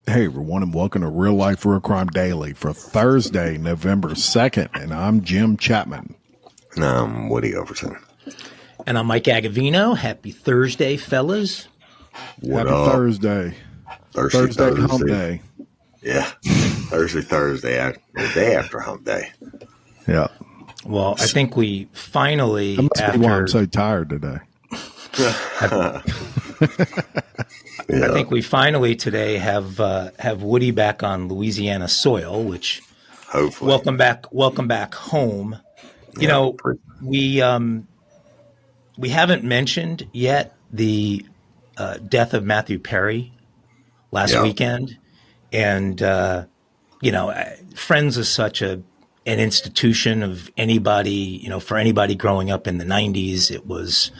Hey everyone, and welcome to Real Life Real Crime Daily for Thursday, November 2nd, and I'm Jim Chapman. And I'm Woody Overton. And I'm Mike Agovino. Happy Thursday, fellas. Happy Thursday. Thursday hump day. Yeah. Thursday, the day after hump day. Yeah. Well, I think we finally, That must be why I'm so tired today. I think we finally today have Woody back on Louisiana soil, which hopefully. Welcome back home. You know, we haven't mentioned yet the death of Matthew Perry last weekend, and Friends is such an institution of anybody. For anybody growing up in the '90s, it was.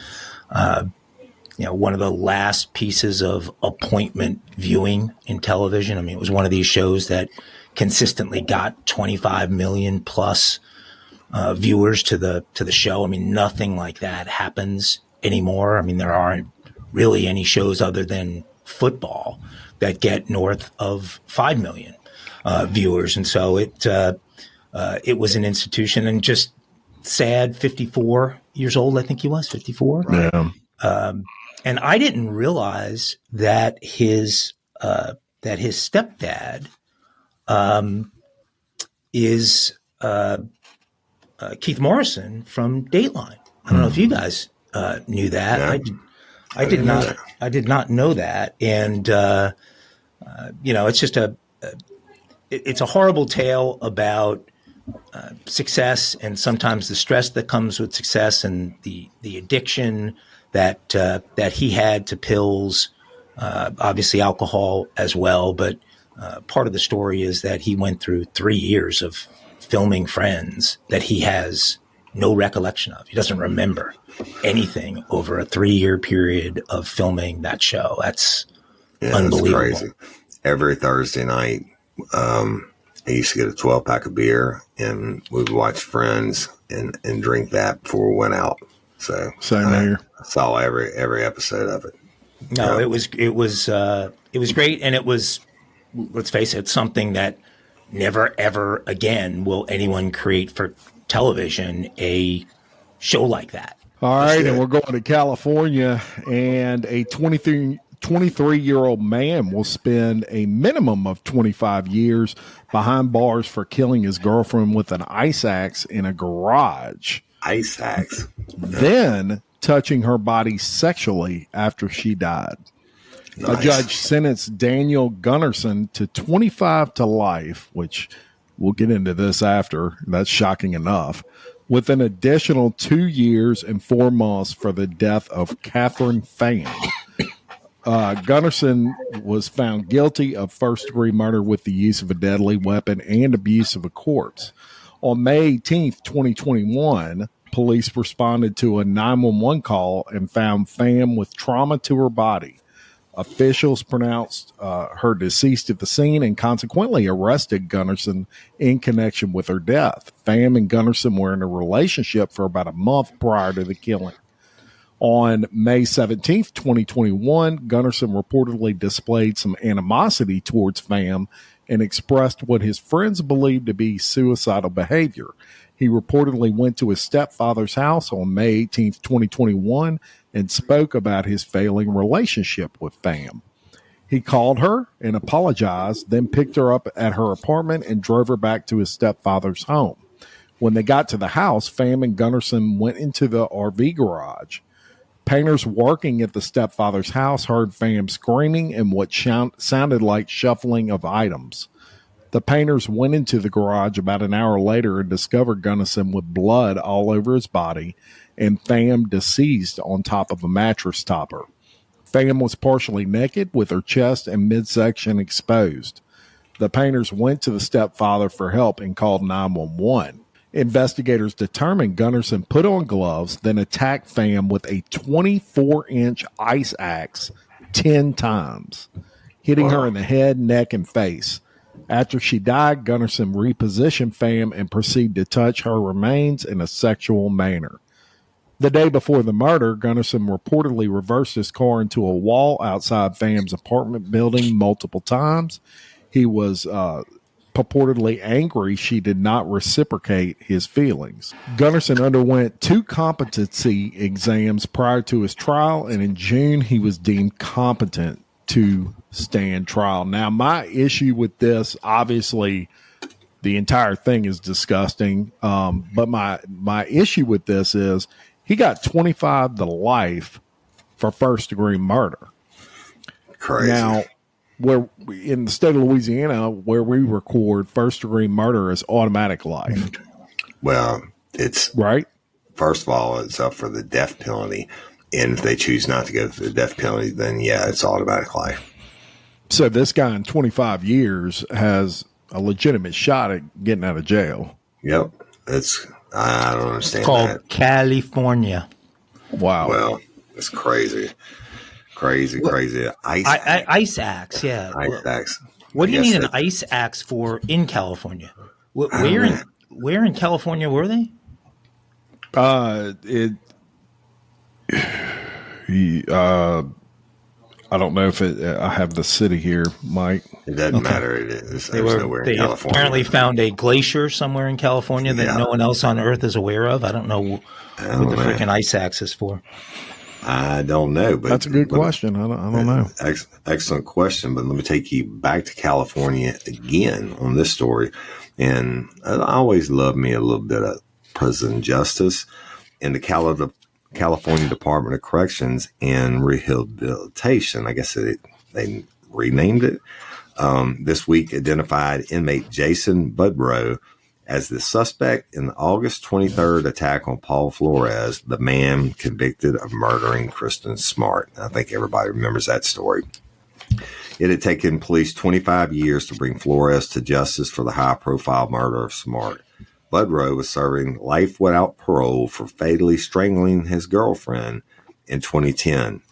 One of the last pieces of appointment viewing in television. I mean, it was one of these shows that consistently got 25 million plus viewers to the show. I mean, nothing like that happens anymore. I mean, there aren't really any shows other than football that get north of 5 million viewers. And so it was an institution, and just sad, 54 years old, I think he was, 54. Yeah. And I didn't realize that his stepdad is Keith Morrison from Dateline. I don't know if you guys knew that. Yeah. I did not. I did not know that. And it's just it's a horrible tale about success, and sometimes the stress that comes with success, and the addiction that he had to pills, obviously alcohol as well. But part of the story is that he went through 3 years of filming Friends that he has no recollection of. He doesn't remember anything over a 3-year period of filming that show. That's unbelievable. That's crazy. Every Thursday night, I used to get a 12-pack of beer, and we would watch Friends and drink that before we went out. So same here. I saw every episode of it. No, it was great, and it was, let's face it, something that never ever again will anyone create for television, a show like that. All right, and we're going to California, and a 23-year-old man will spend a minimum of 25 years behind bars for killing his girlfriend with an ice axe in a garage. Ice axe. Then touching her body sexually after she died. Nice. A judge sentenced Daniel Gunnarsson to 25 to life, which we'll get into this after. That's shocking enough. With an additional 2 years and 4 months for the death of Catherine Pham. Gunnarsson was found guilty of first-degree murder with the use of a deadly weapon and abuse of a corpse. On May 18th, 2021, police responded to a 911 call and found Pham with trauma to her body. Officials pronounced her deceased at the scene and consequently arrested Gunnarsson in connection with her death. Pham and Gunnarsson were in a relationship for about a month prior to the killing. On May 17th, 2021, Gunnarsson reportedly displayed some animosity towards Pham and expressed what his friends believed to be suicidal behavior. He reportedly went to his stepfather's house on May 18th, 2021, and spoke about his failing relationship with Pham. He called her and apologized, then picked her up at her apartment and drove her back to his stepfather's home. When they got to the house, Pham and Gunnarsson went into the RV garage. Painters working at the stepfather's house heard Pham screaming and what sounded like shuffling of items. The painters went into the garage about an hour later and discovered Gunnarsson with blood all over his body and Pham deceased on top of a mattress topper. Pham was partially naked with her chest and midsection exposed. The painters went to the stepfather for help and called 911. Investigators determined Gunnarsson put on gloves, then attacked Pham with a 24-inch ice axe 10 times, hitting her in the head, neck, and face. After she died, Gunnarsson repositioned Pham and proceeded to touch her remains in a sexual manner. The day before the murder, Gunnarsson reportedly reversed his car into a wall outside Pham's apartment building multiple times. He was purportedly angry she did not reciprocate his feelings. Gunnarsson underwent 2 competency exams prior to his trial, and in June he was deemed competent to stand trial. Now, my issue with this, obviously, the entire thing is disgusting, but my issue with this is he got 25 to life for first-degree murder. Crazy. Now, where in the state of Louisiana, where we record first-degree murder is automatic life. Well, it's right. First of all, it's up for the death penalty, and if they choose not to go for the death penalty, then yeah, it's automatic life. So this guy in 25 years has a legitimate shot at getting out of jail. Yep, I don't understand. It's called that. California. Wow. Well, it's crazy. Crazy. Ice axe, yeah. Ice axe. What do you need an ice axe for in California? Where in California were they? I don't know if I have the city here, Mike. It doesn't matter. There's nowhere in California. Apparently found a glacier somewhere in California that no one else on Earth is aware of. I don't know what the freaking ice axe is for. I don't know. But that's a good question. I don't know. Excellent question. But let me take you back to California again on this story. And I always love me a little bit of prison justice. In the California Department of Corrections and Rehabilitation, I guess they renamed it, this week identified inmate Jason Budrow as the suspect in the August 23rd attack on Paul Flores, the man convicted of murdering Kristen Smart. I think everybody remembers that story. It had taken police 25 years to bring Flores to justice for the high-profile murder of Smart. Budrow was serving life without parole for fatally strangling his girlfriend in 2010.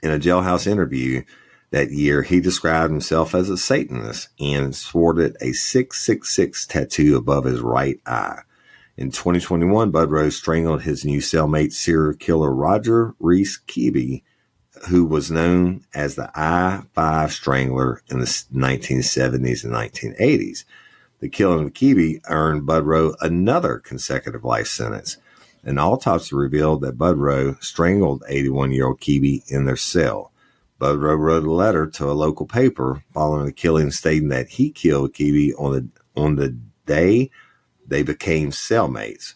In a jailhouse interview that year, he described himself as a Satanist and sported a 666 tattoo above his right eye. In 2021, Budrow strangled his new cellmate serial killer Roger Reese Keeby, who was known as the I-5 Strangler in the 1970s and 1980s. The killing of Keeby earned Budrow another consecutive life sentence. An autopsy revealed that Budrow strangled 81-year-old Keeby in their cell. Budrow wrote a letter to a local paper following the killing, stating that he killed Keeby on the day they became cellmates,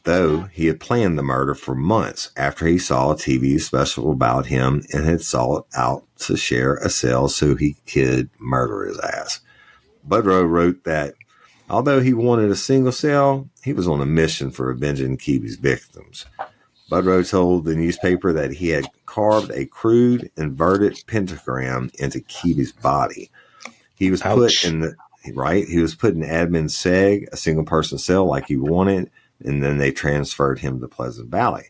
though he had planned the murder for months after he saw a TV special about him and had sought out to share a cell so he could murder his ass. Budrow wrote that although he wanted a single cell, he was on a mission for avenging Keeby's victims. Budrow told the newspaper that he had carved a crude inverted pentagram into Keeby's body. He was put in he was put in admin seg, a single person cell like he wanted, and then they transferred him to Pleasant Valley.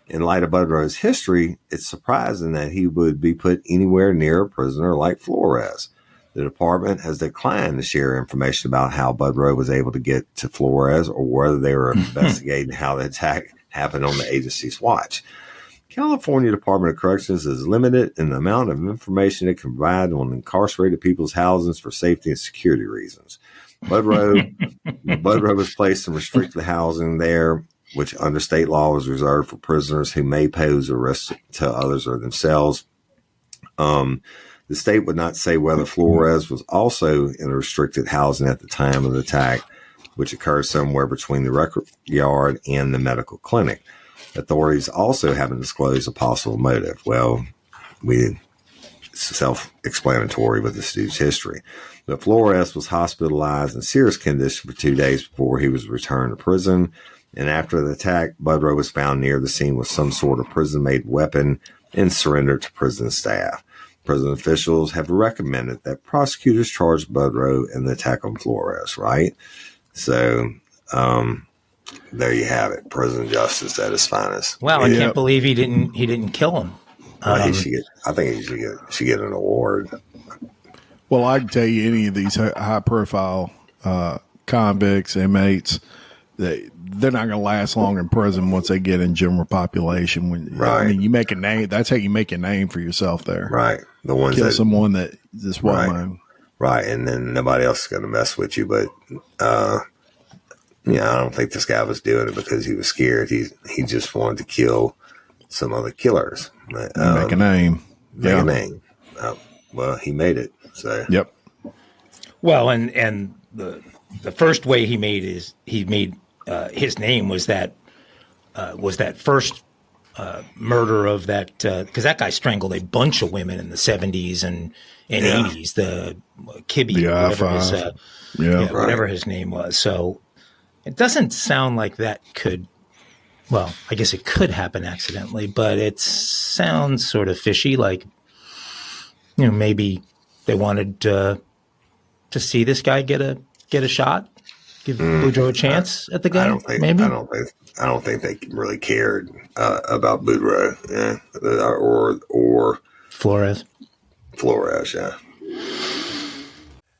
In light of Budrow's history, it's surprising that he would be put anywhere near a prisoner like Flores. The department has declined to share information about how Budrow was able to get to Flores or whether they were investigating how the attack happened on the agency's watch. California Department of Corrections is limited in the amount of information it can provide on incarcerated people's housings for safety and security reasons. Budrow was placed in restricted housing there, which under state law was reserved for prisoners who may pose a risk to others or themselves. The state would not say whether Flores was also in a restricted housing at the time of the attack, which occurred somewhere between the record yard and the medical clinic. Authorities also haven't disclosed a possible motive. Well, it's self-explanatory with this dude's history. But Flores was hospitalized in serious condition for 2 days before he was returned to prison. And after the attack, Budrow was found near the scene with some sort of prison-made weapon and surrendered to prison staff. Prison officials have recommended that prosecutors charge Budrow in the attack on Flores, right? So, there you have it. Prison justice at its finest. Wow, I can't believe he didn't kill him. Well, I think he should get an award. Well, I can tell you any of these high profile convicts, inmates, they're not going to last long in prison once they get in general population. I mean, you make a name. That's how you make a name for yourself there. Right. The ones kill that someone that is well known. Right. And then nobody else is going to mess with you. But, I don't think this guy was doing it because he was scared. He just wanted to kill some other killers. Make a name. Make a name. Well, he made it. So. Yep. Well, and the first way he made his name was that first murder of that, because that guy strangled a bunch of women in the 70s and 80s. The Kibbe, whatever his name was. So it doesn't sound like that could. Well, I guess it could happen accidentally, but it sounds sort of fishy. Like, maybe they wanted to see this guy get a shot, give Boudreaux a chance at the guy. I don't think they really cared about Boudreaux, or Flores. Yeah.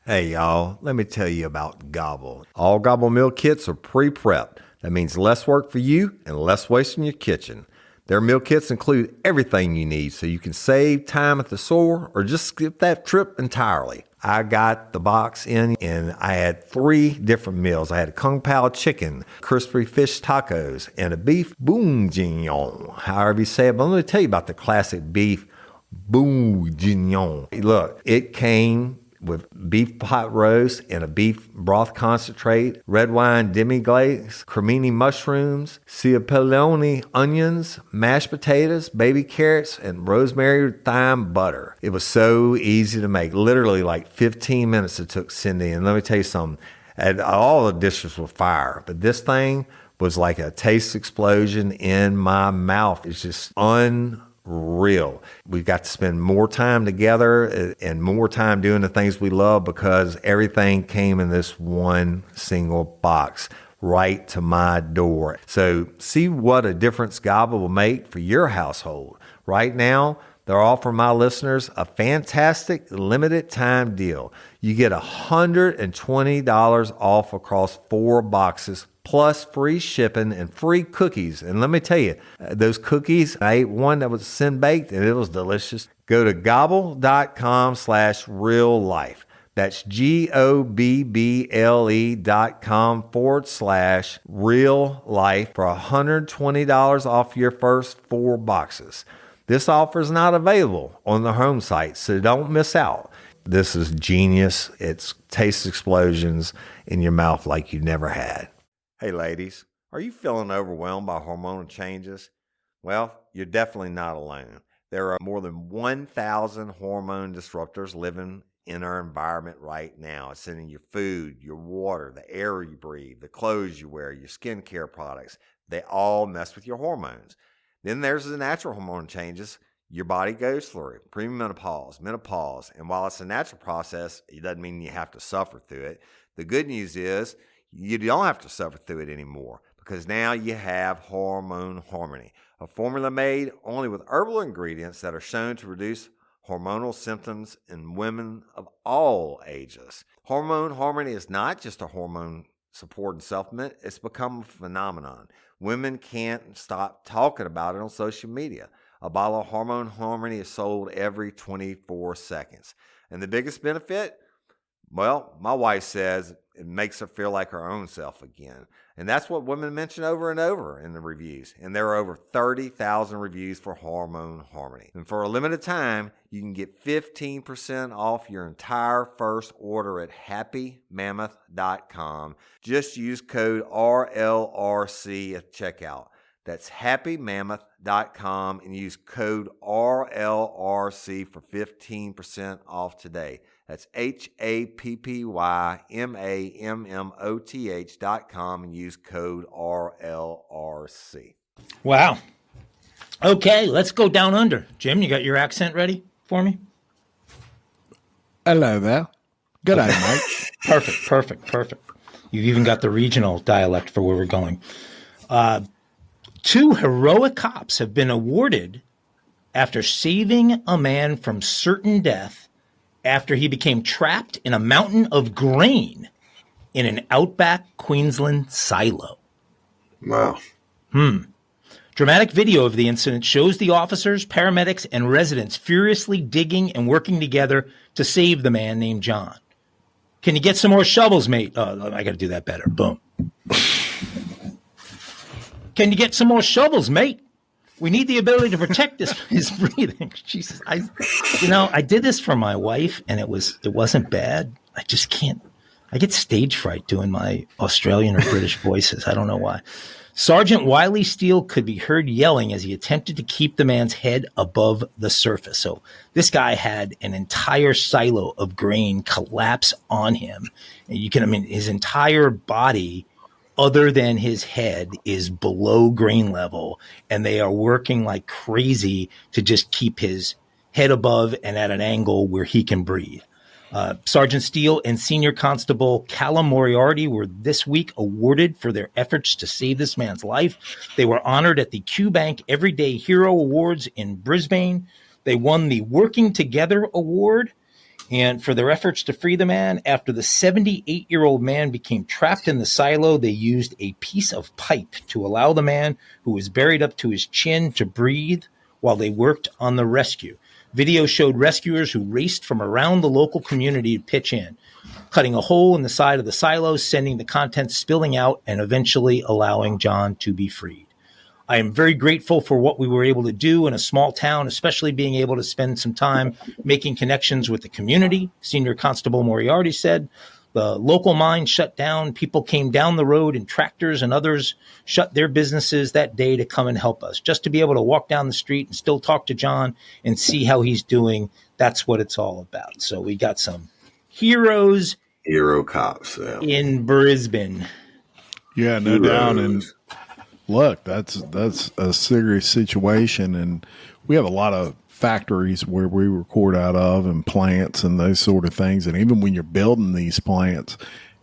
Hey y'all, let me tell you about Gobble. All Gobble meal kits are pre-prepped. That means less work for you and less waste in your kitchen. Their meal kits include everything you need so you can save time at the store or just skip that trip entirely. I got the box in and I had 3 different meals. I had a Kung Pao chicken, crispy fish tacos, and a beef bourguignon, however you say it. But let me tell you about the classic beef bourguignon. Look, it came with beef pot roast and a beef broth concentrate, red wine demi-glaze, cremini mushrooms, cipollone onions, mashed potatoes, baby carrots, and rosemary thyme butter. It was so easy to make. Literally like 15 minutes it took Cindy. And let me tell you something, all the dishes were fire, but this thing was like a taste explosion in my mouth. It's just unreal. We've got to spend more time together and more time doing the things we love because everything came in this one single box right to my door. So see what a difference Gobble will make for your household. Right now, they're offering my listeners a fantastic limited time deal. You get $120 off across 4 boxes plus free shipping and free cookies. And let me tell you, those cookies, I ate one that was sin baked and it was delicious. Go to gobble.com/real life. That's GOBBLE.com/real life for $120 off your first 4 boxes. This offer is not available on the home site, so don't miss out. This is genius. It's taste explosions in your mouth like you never had. Hey ladies, are you feeling overwhelmed by hormonal changes? Well, you're definitely not alone. There are more than 1,000 hormone disruptors living in our environment right now. It's in your food, your water, the air you breathe, the clothes you wear, your skincare products. They all mess with your hormones. Then there's the natural hormone changes your body goes through, premenopause, menopause. And while it's a natural process, it doesn't mean you have to suffer through it. The good news is you don't have to suffer through it anymore because now you have Hormone Harmony, a formula made only with herbal ingredients that are shown to reduce hormonal symptoms in women of all ages. Hormone Harmony is not just a hormone support and supplement. It's become a phenomenon. Women can't stop talking about it on social media. A bottle of Hormone Harmony is sold every 24 seconds. And the biggest benefit? Well, my wife says it makes her feel like her own self again. And that's what women mention over and over in the reviews. And there are over 30,000 reviews for Hormone Harmony. And for a limited time, you can get 15% off your entire first order at happymammoth.com. Just use code RLRC at checkout. That's happymammoth.com and use code RLRC for 15% off today. That's happymammoth.com and use code RLRC. Wow. Okay, let's go down under. Jim, you got your accent ready for me? Hello there. Good day, mate. Perfect. You've even got the regional dialect for where we're going. 2 heroic cops have been awarded after saving a man from certain death after he became trapped in a mountain of grain in an outback Queensland silo. Wow. Dramatic video of the incident shows the officers, paramedics, and residents furiously digging and working together to save the man named John. Can you get some more shovels, mate? Oh, I got to do that better. Boom. Can you get some more shovels, mate? We need the ability to protect his breathing. Jesus, I did this for my wife, and it wasn't bad. I just can't. I get stage fright doing my Australian or British voices. I don't know why. Sergeant Wiley Steele could be heard yelling as he attempted to keep the man's head above the surface. So this guy had an entire silo of grain collapse on him. And his entire body, other than his head, is below grain level. And they are working like crazy to just keep his head above and at an angle where he can breathe. Sergeant Steele and Senior Constable Callum Moriarty were this week awarded for their efforts to save this man's life. They were honored at the Q Bank Everyday Hero Awards in Brisbane. They won the Working Together Award and for their efforts to free the man. After the 78-year-old man became trapped in the silo, they used a piece of pipe to allow the man, who was buried up to his chin, to breathe while they worked on the rescue. Video showed rescuers who raced from around the local community to pitch in, cutting a hole in the side of the silo, sending the contents spilling out, and eventually allowing John to be freed. I am very grateful for what we were able to do in a small town, especially being able to spend some time making connections with the community, Senior Constable Moriarty said. The local mine shut down. People came down the road in tractors, and others shut their businesses that day to come and help us. Just to be able to walk down the street and still talk to John and see how he's doing, that's what it's all about. So we got some heroes. Hero cops. Yeah. In Brisbane. Yeah, no doubt. And look, that's a serious situation. And we have a lot of factories where we record out of, and plants and those sort of things. And even when you're building these plants,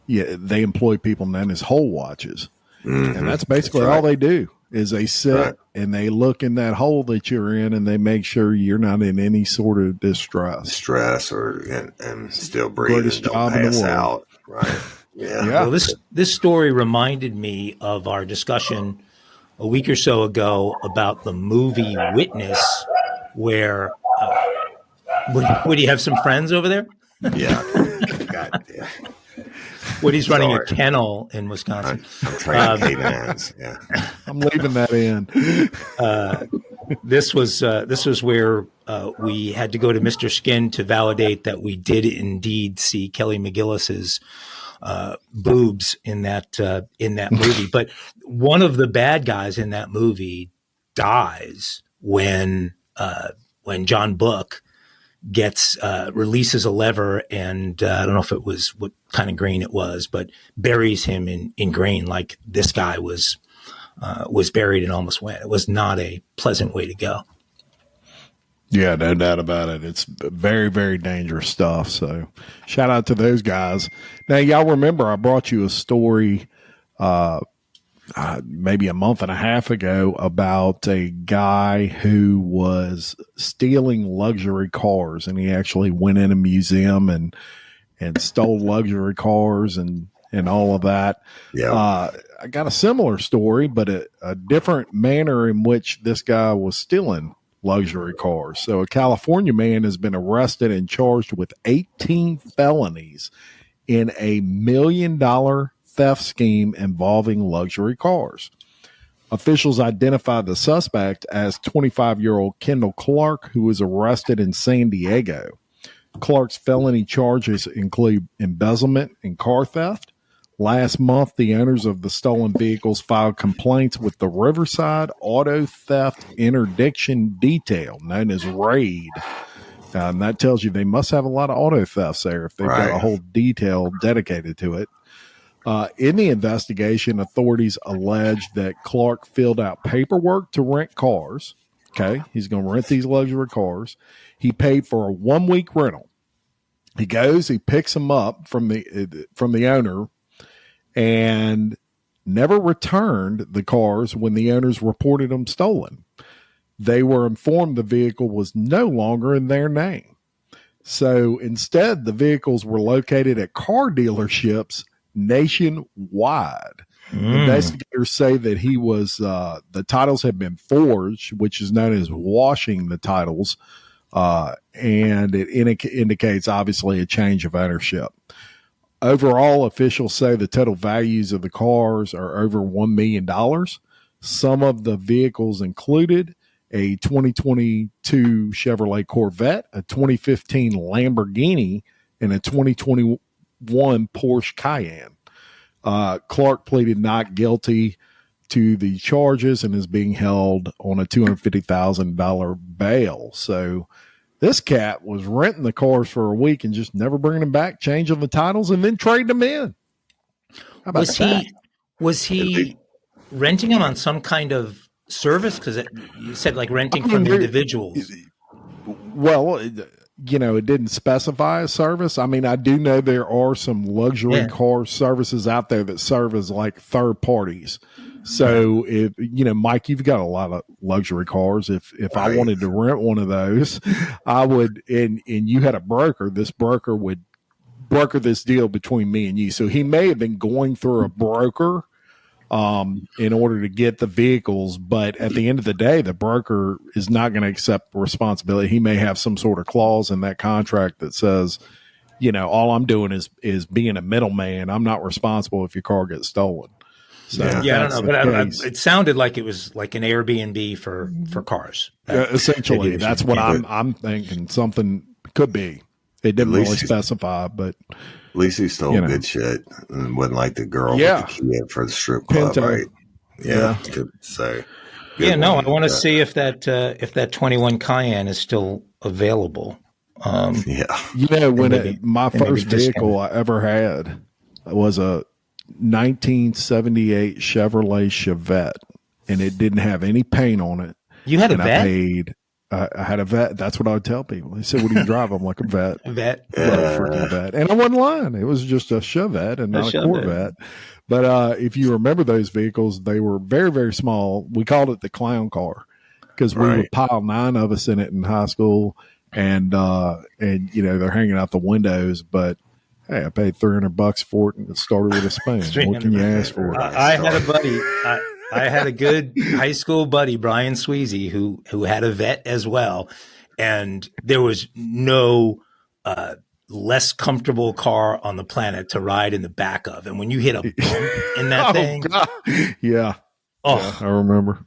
they employ people known as hole watches. Mm-hmm. And that's basically all they do is they sit and they look in that hole that you're in, and they make sure you're not in any sort of distress and still breathing, don't pass out. Right. Yeah. Well, this story reminded me of our discussion a week or so ago about the movie Witness, where would you have some friends over there? Yeah. God, yeah. Woody's running a kennel in Wisconsin. I'm training canines. Yeah. I'm leaving that in. This was where we had to go to Mr. Skin to validate that we did indeed see Kelly McGillis's boobs in that movie. But one of the bad guys in that movie dies when John Book releases a lever, and I don't know if it was what kind of grain it was, but buries him in grain like this guy was buried and almost went. It was not a pleasant way to go. Yeah, no doubt about it. It's very, very dangerous stuff. So shout out to those guys. Now, y'all remember I brought you a story maybe a month and a half ago about a guy who was stealing luxury cars, and he actually went in a museum and stole luxury cars and all of that. Yeah. I got a similar story, but a different manner in which this guy was stealing luxury cars. So a California man has been arrested and charged with 18 felonies in a $1 million theft scheme involving luxury cars. Officials identified the suspect as 25-year-old Kendall Clark, who was arrested in San Diego. Clark's felony charges include embezzlement and car theft. Last month, the owners of the stolen vehicles filed complaints with the Riverside Auto Theft Interdiction Detail, known as RAID. And that tells you they must have a lot of auto thefts there if they've got a whole detail dedicated to it. In the investigation, authorities alleged that Clark filled out paperwork to rent cars. Okay, he's going to rent these luxury cars. He paid for a 1-week rental. He goes, he picks them up from the owner, and never returned the cars when the owners reported them stolen. They were informed the vehicle was no longer in their name. So instead, the vehicles were located at car dealerships nationwide. Investigators say that he was, the titles had been forged, which is known as washing the titles. And it indicates obviously a change of ownership. Overall, officials say the total values of the cars are over $1 million. Some of the vehicles included a 2022 Chevrolet Corvette, a 2015 Lamborghini, and a 2021 Porsche Cayenne. Clark pleaded not guilty to the charges and is being held on a $250,000 bail. So this cat was renting the cars for a week and just never bringing them back, changing the titles, and then trading them in. How about Was he renting them on some kind of service? Because you said like renting from individuals. Well, you know, it didn't specify a service. I mean, I do know there are some luxury car services out there that serve as like third parties. So if, you know, Mike, you've got a lot of luxury cars. If I wanted to rent one of those, I would, and you had a broker, this broker would broker this deal between me and you. So he may have been going through a broker in order to get the vehicles, but at the end of the day, the broker is not going to accept responsibility. He may have some sort of clause in that contract that says, you know, all I'm doing is being a middleman. I'm not responsible if your car gets stolen. So I don't know, but it sounded like it was like an Airbnb for cars. Essentially, that's what I'm thinking. Something could be. It didn't really specify, but at least he stole good shit and wasn't like the girl with the key for the strip club, Pinto. right? Yeah. So, I want to see if that 21 Cayenne is still available. You know, when my first vehicle I ever had was a 1978 Chevrolet Chevette, and it didn't have any paint on it. You had a vet? I had a vet. That's what I would tell people. They said, "What do you drive?" I'm like, a vet. A vet. Freaking vet. And I wasn't lying. It was just a Chevette and not a Corvette. But if you remember those vehicles, they were very, very small. We called it the clown car because we would pile 9 of us in it in high school, and you know, they're hanging out the windows. But hey, I paid $300 for it, and it started with a span. What can you ask for? I had a buddy. I had a good high school buddy, Brian Sweezy, who had a vet as well, and there was no less comfortable car on the planet to ride in the back of. And when you hit a bump in that thing, God. Yeah, I remember.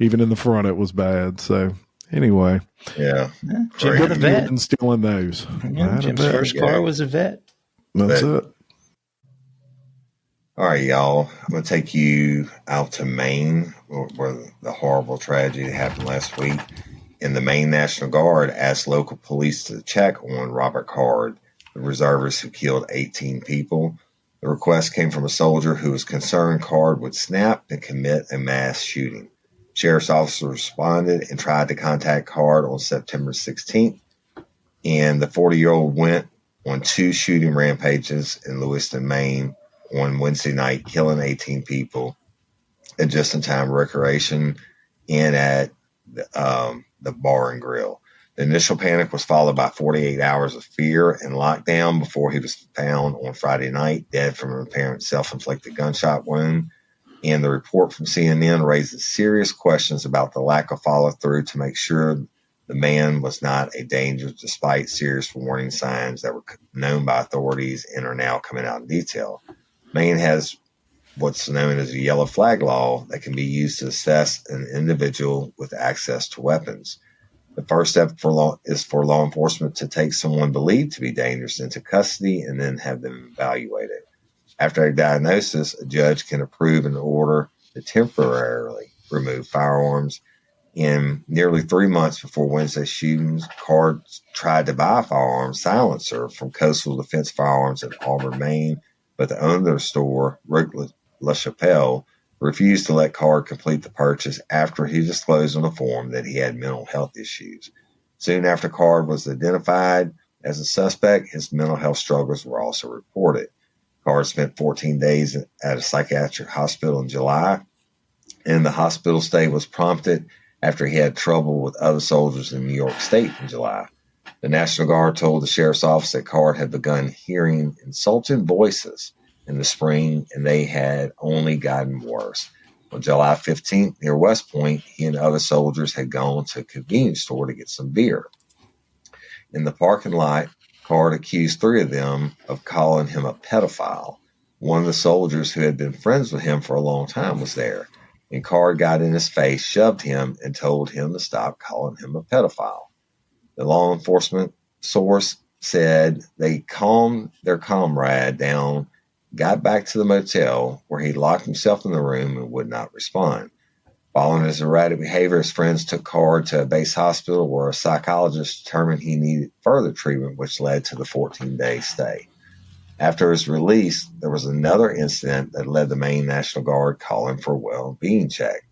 Even in the front, it was bad. So anyway, Jim had a vet. And stealing those. Jim's first car was a vet. That's it. All right, y'all. I'm going to take you out to Maine, where the horrible tragedy happened last week. And the Maine National Guard asked local police to check on Robert Card, the reservist who killed 18 people. The request came from a soldier who was concerned Card would snap and commit a mass shooting. Sheriff's officers responded and tried to contact Card on September 16th. And the 40-year-old went on 2 shooting rampages in Lewiston, Maine, on Wednesday night, killing 18 people at just-in-time recreation and at the bar and grill. The initial panic was followed by 48 hours of fear and lockdown before he was found on Friday night, dead from an apparent self-inflicted gunshot wound. And the report from CNN raises serious questions about the lack of follow-through to make sure the man was not a danger, despite serious warning signs that were known by authorities and are now coming out in detail. Maine has what's known as a yellow flag law that can be used to assess an individual with access to weapons. The first step is for law enforcement to take someone believed to be dangerous into custody and then have them evaluated. After a diagnosis, a judge can approve an order to temporarily remove firearms. In nearly 3 months before Wednesday's shootings, Card tried to buy a firearm silencer from Coastal Defense Firearms in Auburn, Maine, but the owner of the store, Rick LaChapelle, refused to let Card complete the purchase after he disclosed on the form that he had mental health issues. Soon after Card was identified as a suspect, his mental health struggles were also reported. Card spent 14 days at a psychiatric hospital in July, and the hospital stay was prompted after he had trouble with other soldiers in New York State in July. The National Guard told the sheriff's office that Card had begun hearing insulting voices in the spring, and they had only gotten worse. On July 15th, near West Point, he and other soldiers had gone to a convenience store to get some beer. In the parking lot, Card accused 3 of them of calling him a pedophile. One of the soldiers who had been friends with him for a long time was there, and Card got in his face, shoved him, and told him to stop calling him a pedophile. The law enforcement source said they calmed their comrade down, got back to the motel where he locked himself in the room and would not respond. Following his erratic behavior, his friends took Card to a base hospital where a psychologist determined he needed further treatment, which led to the 14-day stay. After his release, there was another incident that led the Maine National Guard calling for a well-being check.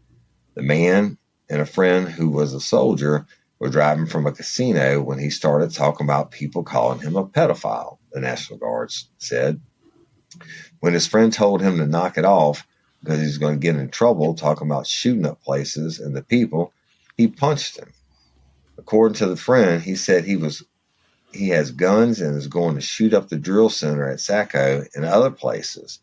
The man and a friend who was a soldier were driving from a casino when he started talking about people calling him a pedophile, the National Guard said. When his friend told him to knock it off because he's going to get in trouble talking about shooting up places and the people, he punched him. According to the friend, he said he has guns and is going to shoot up the drill center at Saco and other places.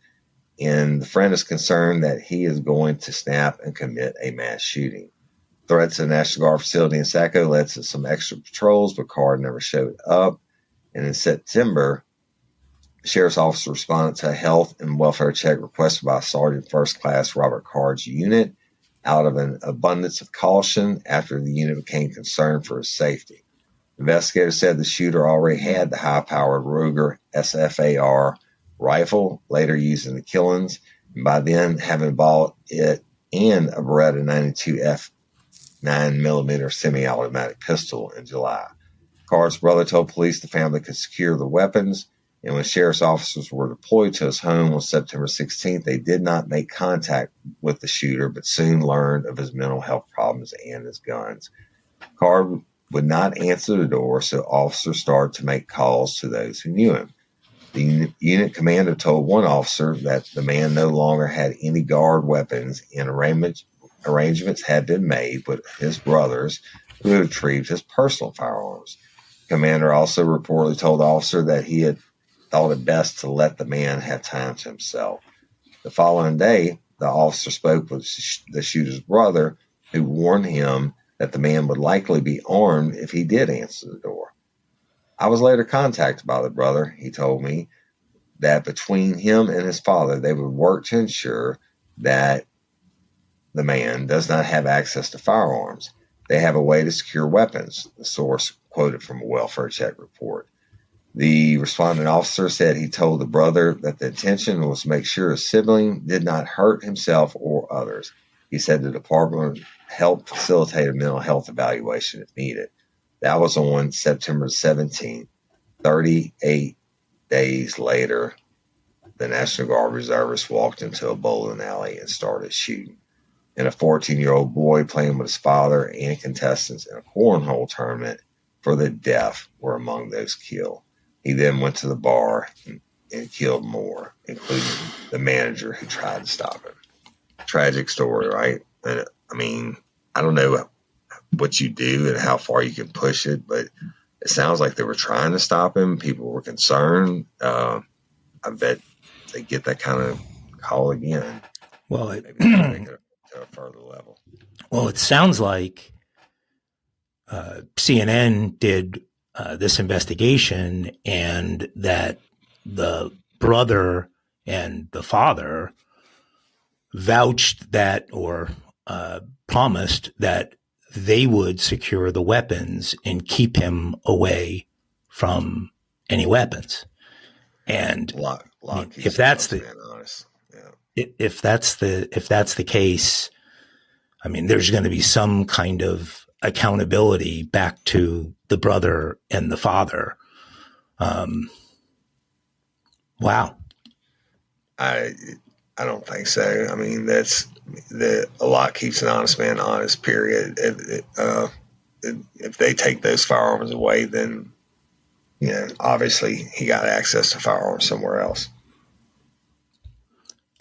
And the friend is concerned that he is going to snap and commit a mass shooting. Threats to the National Guard facility in Saco led to some extra patrols, but Card never showed up. And in September, the sheriff's office responded to a health and welfare check requested by Sergeant First Class Robert Card's unit out of an abundance of caution after the unit became concerned for his safety. Investigators said the shooter already had the high-powered Ruger SFAR rifle, later used in the killings, and by then having bought it and a Beretta 92 F9mm semi-automatic pistol in July. Card's brother told police the family could secure the weapons, and when sheriff's officers were deployed to his home on September 16th, they did not make contact with the shooter, but soon learned of his mental health problems and his guns. Card would not answer the door, so officers started to make calls to those who knew him. The unit commander told one officer that the man no longer had any guard weapons, and arrangements had been made with his brothers who had retrieved his personal firearms. The commander also reportedly told the officer that he had thought it best to let the man have time to himself. The following day, the officer spoke with the shooter's brother, who warned him that the man would likely be armed if he did answer the door. I was later contacted by the brother. He told me that between him and his father, they would work to ensure that the man does not have access to firearms. They have a way to secure weapons, the source quoted from a welfare check report. The responding officer said he told the brother that the intention was to make sure his sibling did not hurt himself or others. He said the department would help facilitate a mental health evaluation if needed. That was on September 17th. 38 days later, the National Guard reservists walked into a bowling alley and started shooting. And a 14-year-old boy playing with his father and contestants in a cornhole tournament for the deaf were among those killed. He then went to the bar and killed more, including the manager who tried to stop him. Tragic story, right? And, I mean, I don't know what you do and how far you can push it, but it sounds like they were trying to stop him. People were concerned. I bet they get that kind of call again. Well, maybe take it to a further level. Well, it sounds like CNN did this investigation, and that the brother and the father vouched that, or promised that they would secure the weapons and keep him away from any weapons. And if that's the case, I mean, there's going to be some kind of accountability back to the brother and the father. Wow. I don't think so. I mean, a lot keeps an honest man honest, period. If they take those firearms away, then, obviously he got access to firearms somewhere else.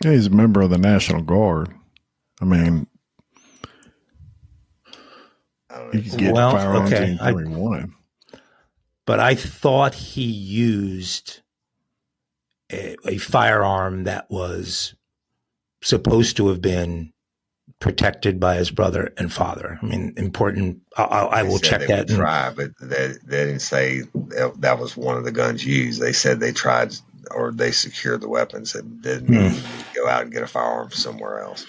Yeah, he's a member of the National Guard. I mean, he could get firearms anytime he wanted. But I thought he used a firearm that was supposed to have been protected by his brother and father. I mean, important. I will check that. They would try, but they didn't say that was one of the guns used. They said they tried or they secured the weapons and didn't go out and get a firearm somewhere else.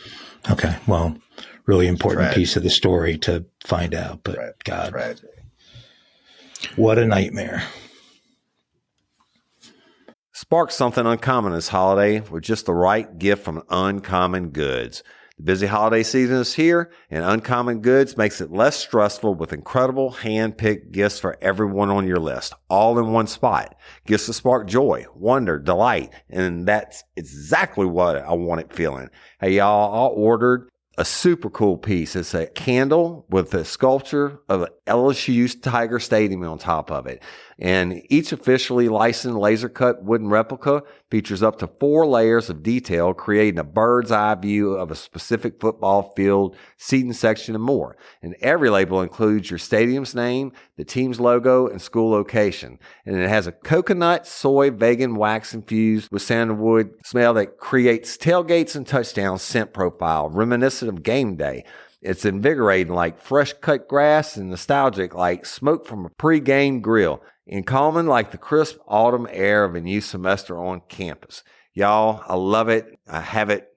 Okay. Well, really important piece of the story to find out, but God, tragedy. What a nightmare. Spark something uncommon this holiday with just the right gift from Uncommon Goods. The busy holiday season is here, and Uncommon Goods makes it less stressful with incredible hand-picked gifts for everyone on your list, all in one spot. Gifts to spark joy, wonder, delight, and that's exactly what I wanted feeling. Hey, y'all, I ordered a super cool piece. It's a candle with a sculpture of LSU's Tiger Stadium on top of it. And each officially licensed laser cut wooden replica features up to 4 layers of detail, creating a bird's eye view of a specific football field, seating section, and more. And every label includes your stadium's name, the team's logo, and school location. And it has a coconut, soy, vegan wax infused with sandalwood smell that creates tailgates and touchdown scent profile, reminiscent of game day. It's invigorating like fresh cut grass and nostalgic like smoke from a pre-game grill, and calming like the crisp autumn air of a new semester on campus. Y'all, I love it. I have it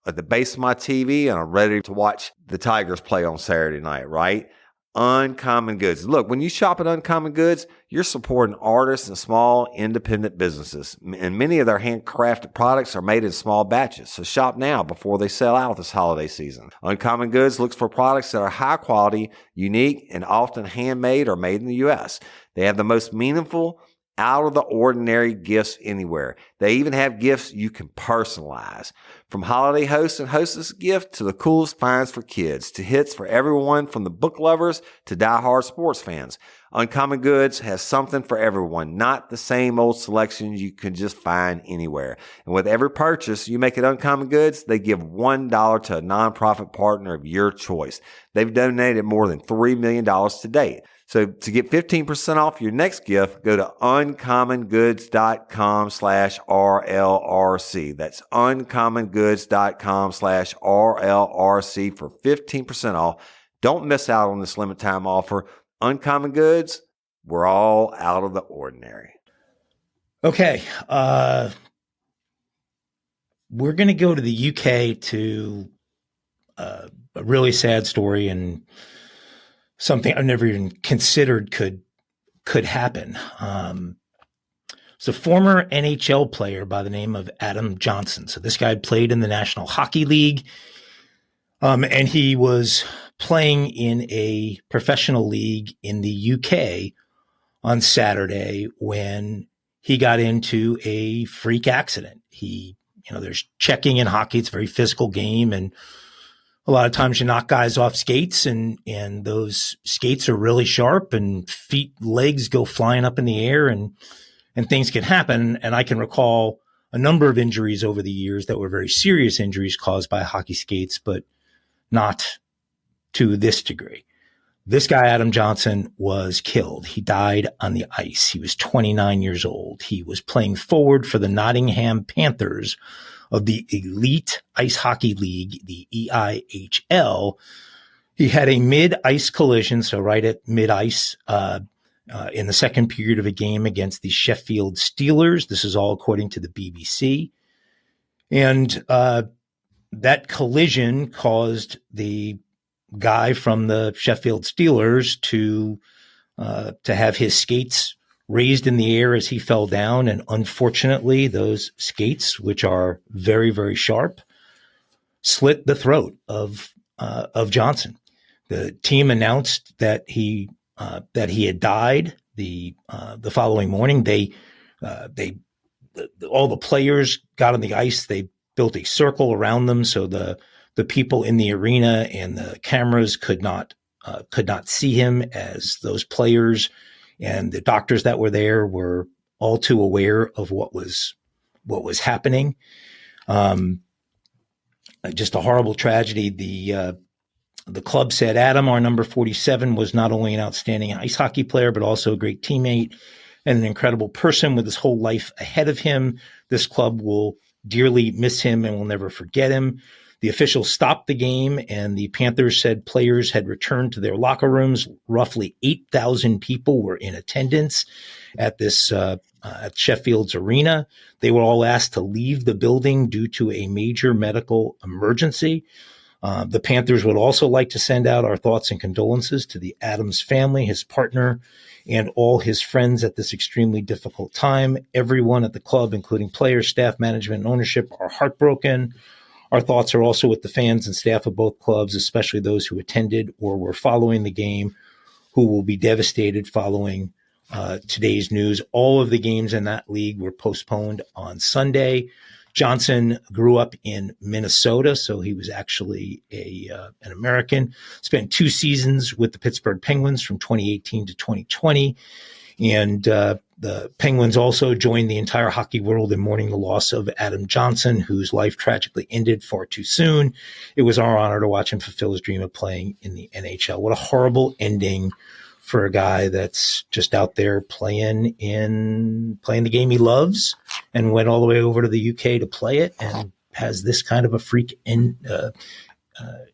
at the base of my TV, and I'm ready to watch the Tigers play on Saturday night, right? Uncommon Goods. Look, when you shop at Uncommon Goods, you're supporting artists and small independent businesses. And many of their handcrafted products are made in small batches. So shop now before they sell out this holiday season. Uncommon Goods looks for products that are high quality, unique, and often handmade or made in the U.S. They have the most meaningful, out of the ordinary gifts anywhere. They even have gifts you can personalize. From holiday hosts and hostess gift to the coolest finds for kids to hits for everyone from the book lovers to diehard sports fans. Uncommon Goods has something for everyone, not the same old selections you can just find anywhere. And with every purchase you make at Uncommon Goods, they give $1 to a nonprofit partner of your choice. They've donated more than $3 million to date. So to get 15% off your next gift, go to uncommongoods.com/RLRC. That's uncommongoods.com/RLRC for 15% off. Don't miss out on this limited time offer. Uncommon Goods, we're all out of the ordinary. Okay. We're going to go to the UK to a really sad story and something I've never even considered could happen. So former NHL player by the name of Adam Johnson. So this guy played in the National Hockey League, and he was playing in a professional league in the UK on Saturday when he got into a freak accident. There's checking in hockey. It's a very physical game, and a lot of times you knock guys off skates and those skates are really sharp and legs go flying up in the air and things can happen. And I can recall a number of injuries over the years that were very serious injuries caused by hockey skates, but not to this degree. This guy, Adam Johnson, was killed. He died on the ice. He was 29 years old. He was playing forward for the Nottingham Panthers of the Elite Ice Hockey League, the EIHL. He had a mid-ice collision, so right at mid-ice, in the second period of a game against the Sheffield Steelers. This is all according to the BBC. And that collision caused the guy from the Sheffield Steelers to have his skates raised in the air as he fell down. And unfortunately, those skates, which are very, very sharp, slit the throat of Johnson. The team announced that he had died the following morning. All the players got on the ice. They built a circle around them so the people in the arena and the cameras could not see him, as those players and the doctors that were there were all too aware of what was happening. Just a horrible tragedy. The club said Adam, our number 47, was not only an outstanding ice hockey player, but also a great teammate, and an incredible person with his whole life ahead of him. This club will dearly miss him and will never forget him. The officials stopped the game, and the Panthers said players had returned to their locker rooms. Roughly 8,000 people were in attendance at this at Sheffield's arena. They were all asked to leave the building due to a major medical emergency. The Panthers would also like to send out our thoughts and condolences to the Adams family, his partner, and all his friends at this extremely difficult time. Everyone at the club, including players, staff, management, and ownership, are heartbroken. Our thoughts are also with the fans and staff of both clubs, especially those who attended or were following the game, who will be devastated following today's news. All of the games in that league were postponed on Sunday. Johnson grew up in Minnesota, so he was actually an American. Spent 2 seasons with the Pittsburgh Penguins from 2018 to 2020. And the Penguins also joined the entire hockey world in mourning the loss of Adam Johnson, whose life tragically ended far too soon. It was our honor to watch him fulfill his dream of playing in the NHL. What a horrible ending for a guy that's just out there playing the game he loves, and went all the way over to the UK to play it, and has this kind of a freak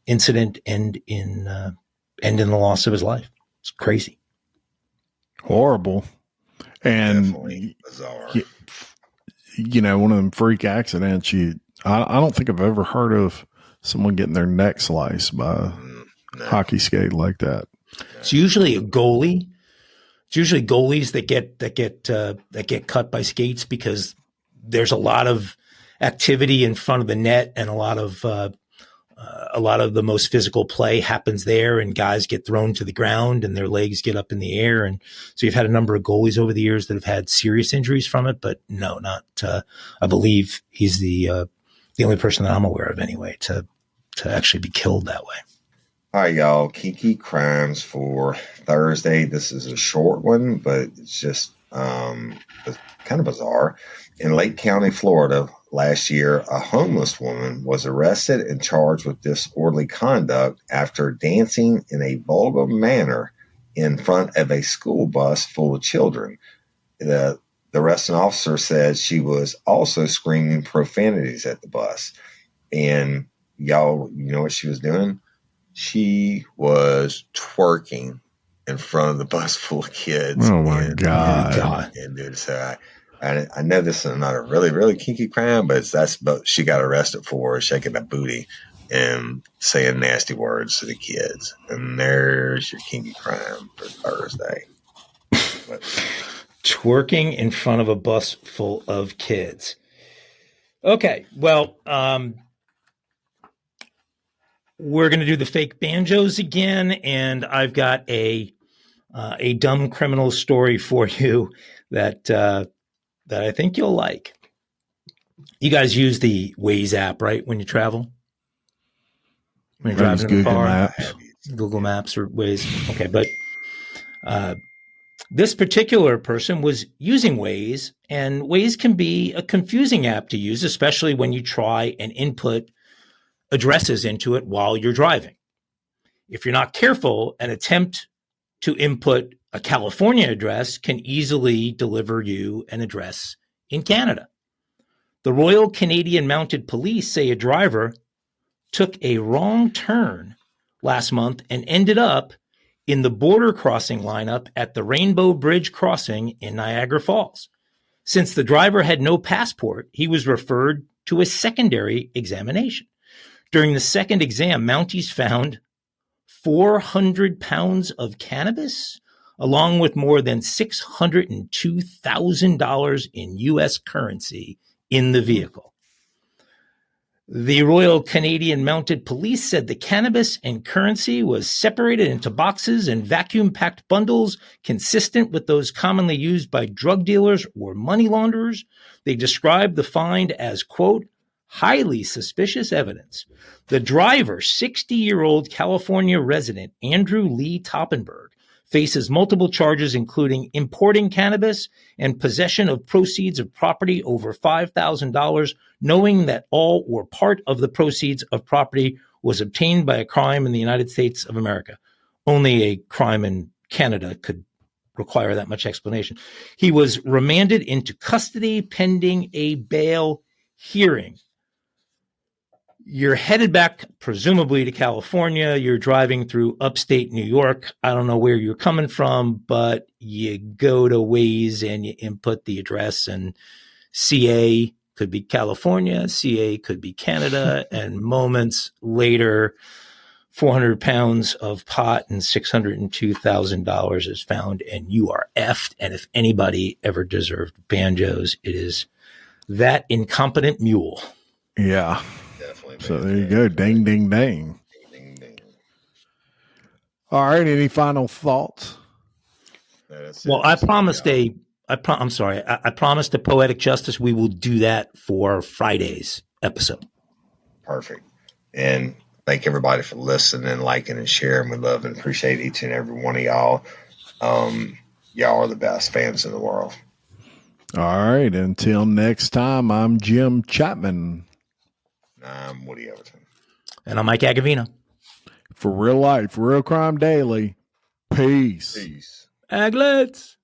incident end in the loss of his life. It's crazy. Horrible. And Definitely bizarre. One of them freak accidents. I don't think I've ever heard of someone getting their neck sliced by a hockey skate like that. It's usually a goalie. It's usually goalies that get cut by skates, because there's a lot of activity in front of the net, and a lot of the most physical play happens there, and guys get thrown to the ground and their legs get up in the air. And so you've had a number of goalies over the years that have had serious injuries from it, but no, not, I believe he's the only person that I'm aware of anyway to actually be killed that way. All right, y'all. Kiki crimes for Thursday. This is a short one, but it's just kind of bizarre. In Lake County, Florida, last year, a homeless woman was arrested and charged with disorderly conduct after dancing in a vulgar manner in front of a school bus full of children. The arresting officer said she was also screaming profanities at the bus. And y'all, you know what she was doing? She was twerking in front of the bus full of kids. Oh my God. And dude, so I know this is not a really, really kinky crime, but that's what she got arrested for, shaking a booty and saying nasty words to the kids. And there's your kinky crime for Thursday. Twerking in front of a bus full of kids. Okay, well, we're going to do the fake banjos again, and I've got a dumb criminal story for you that I think you'll like. You guys use the Waze app, right, when you travel? When you're driving in the car? Maps. Google Maps or Waze. Okay, but this particular person was using Waze, and Waze can be a confusing app to use, especially when you try and input addresses into it while you're driving. If you're not careful, an attempt to input a California address can easily deliver you an address in Canada. The Royal Canadian Mounted Police say a driver took a wrong turn last month and ended up in the border crossing lineup at the Rainbow Bridge crossing in Niagara Falls. Since the driver had no passport, he was referred to a secondary examination. During the second exam, Mounties found 400 pounds of cannabis, along with more than $602,000 in U.S. currency in the vehicle. The Royal Canadian Mounted Police said the cannabis and currency was separated into boxes and vacuum-packed bundles consistent with those commonly used by drug dealers or money launderers. They described the find as, quote, highly suspicious evidence. The driver, 60-year-old California resident Andrew Lee Toppenberg, faces multiple charges, including importing cannabis and possession of proceeds of property over $5,000, knowing that all or part of the proceeds of property was obtained by a crime in the United States of America. Only a crime in Canada could require that much explanation. He was remanded into custody pending a bail hearing. You're headed back, presumably to California. You're driving through upstate New York. I don't know where you're coming from, but you go to Waze and you input the address, and CA could be California, CA could be Canada, and moments later, 400 pounds of pot and $602,000 is found, and you are effed. And if anybody ever deserved banjos, it is that incompetent mule. Yeah. Definitely. So there you go. Ding, ding, ding. Ding, ding. All right. Any final thoughts? Well, I promised I promised a poetic justice. We will do that for Friday's episode. Perfect. And thank everybody for listening, liking, and sharing. We love and appreciate each and every one of y'all. Y'all are the best fans in the world. All right. Until next time, I'm Jim Chapman. I'm Woody Overton. And I'm Mike Agovino. For Real Life, Real Crime Daily. Peace. Peace. Aglets.